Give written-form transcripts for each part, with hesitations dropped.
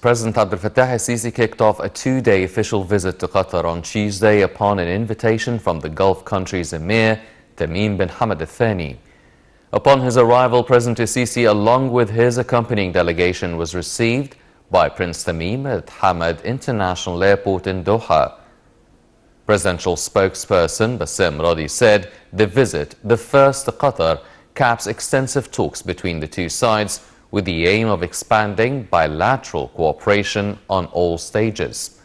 President Abdel Fattah al-Sisi kicked off a two-day official visit to Qatar on Tuesday upon an invitation from the Gulf country's Emir, Tamim bin Hamad Al Thani. Upon his arrival, President al-Sisi, along with his accompanying delegation, was received by Prince Tamim at Hamad International Airport in Doha. Presidential spokesperson Bassem Radi said the visit, the first to Qatar, caps extensive talks between the two sides with the aim of expanding bilateral cooperation on all stages.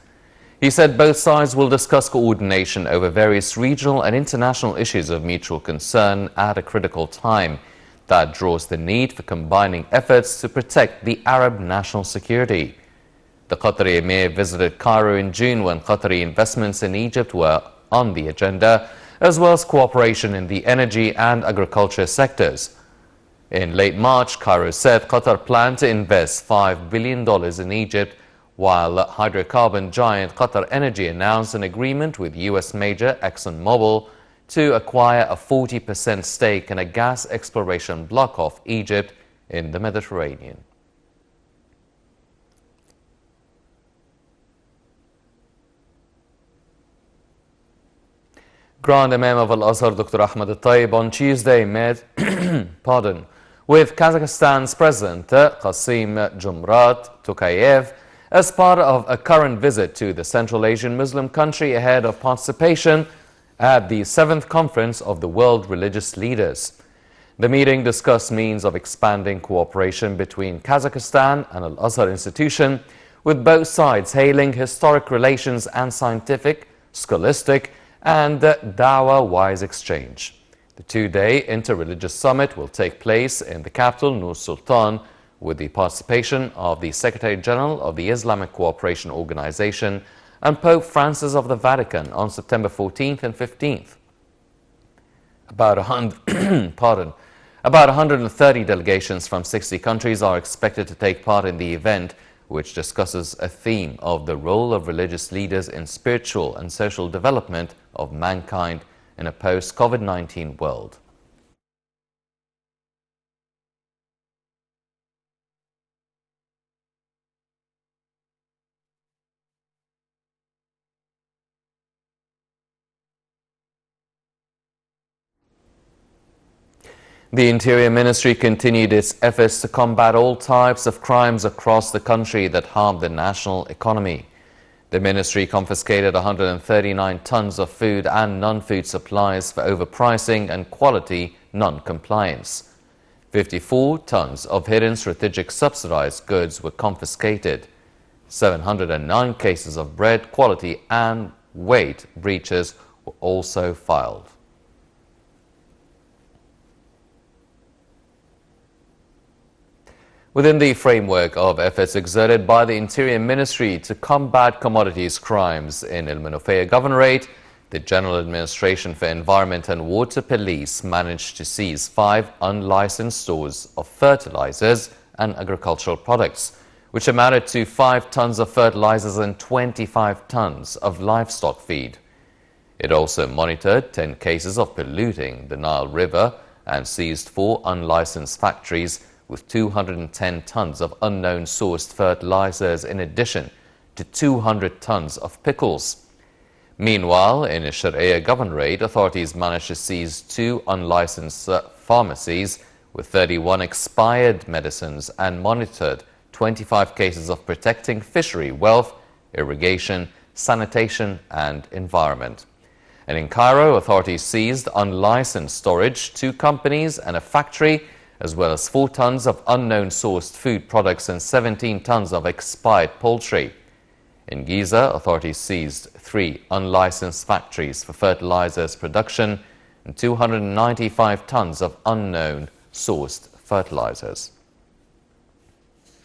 He said both sides will discuss coordination over various regional and international issues of mutual concern at a critical time that draws the need for combining efforts to protect the Arab national security. The Qatari Emir visited Cairo in June when Qatari investments in Egypt were on the agenda, as well as cooperation in the energy and agriculture sectors. In late March, Cairo said Qatar planned to invest $5 billion in Egypt, while hydrocarbon giant Qatar Energy announced an agreement with U.S. major ExxonMobil to acquire a 40% stake in a gas exploration block off Egypt in the Mediterranean. Grand Imam of Al-Azhar, Dr. Ahmed Al-Tayyib, on Tuesday met with Kazakhstan's President Qasim Jomart Tokayev as part of a current visit to the Central Asian Muslim country ahead of participation at the 7th Conference of the World Religious Leaders. The meeting discussed means of expanding cooperation between Kazakhstan and Al-Azhar institution, with both sides hailing historic relations and scientific, scholastic, and dawah-wise exchange. The two-day interreligious summit will take place in the capital, Nur Sultan, with the participation of the Secretary-General of the Islamic Cooperation Organization and Pope Francis of the Vatican on September 14th and 15th. About 130 delegations from 60 countries are expected to take part in the event, which discusses a theme of the role of religious leaders in spiritual and social development of mankind in a post-COVID-19 world. The Interior Ministry continued its efforts to combat all types of crimes across the country that harm the national economy. The ministry confiscated 139 tons of food and non-food supplies for overpricing and quality non-compliance. 54 tons of hidden strategic subsidized goods were confiscated. 709 cases of bread quality and weight breaches were also filed. Within the framework of efforts exerted by the Interior Ministry to combat commodities crimes in El Menofea Governorate, the General Administration for Environment and Water Police managed to seize 5 unlicensed stores of fertilizers and agricultural products, which amounted to 5 tons of fertilizers and 25 tons of livestock feed. It also monitored 10 cases of polluting the Nile River and seized 4 unlicensed factories with 210 tons of unknown sourced fertilizers in addition to 200 tons of pickles. Meanwhile, in Sharia Governorate, authorities managed to seize 2 unlicensed pharmacies with 31 expired medicines and monitored 25 cases of protecting fishery wealth, irrigation, sanitation and environment. And in Cairo, authorities seized unlicensed storage, 2 companies and a factory, as well as 4 tons of unknown sourced food products and 17 tons of expired poultry. In Giza, authorities seized 3 unlicensed factories for fertilizers production and 295 tons of unknown sourced fertilizers.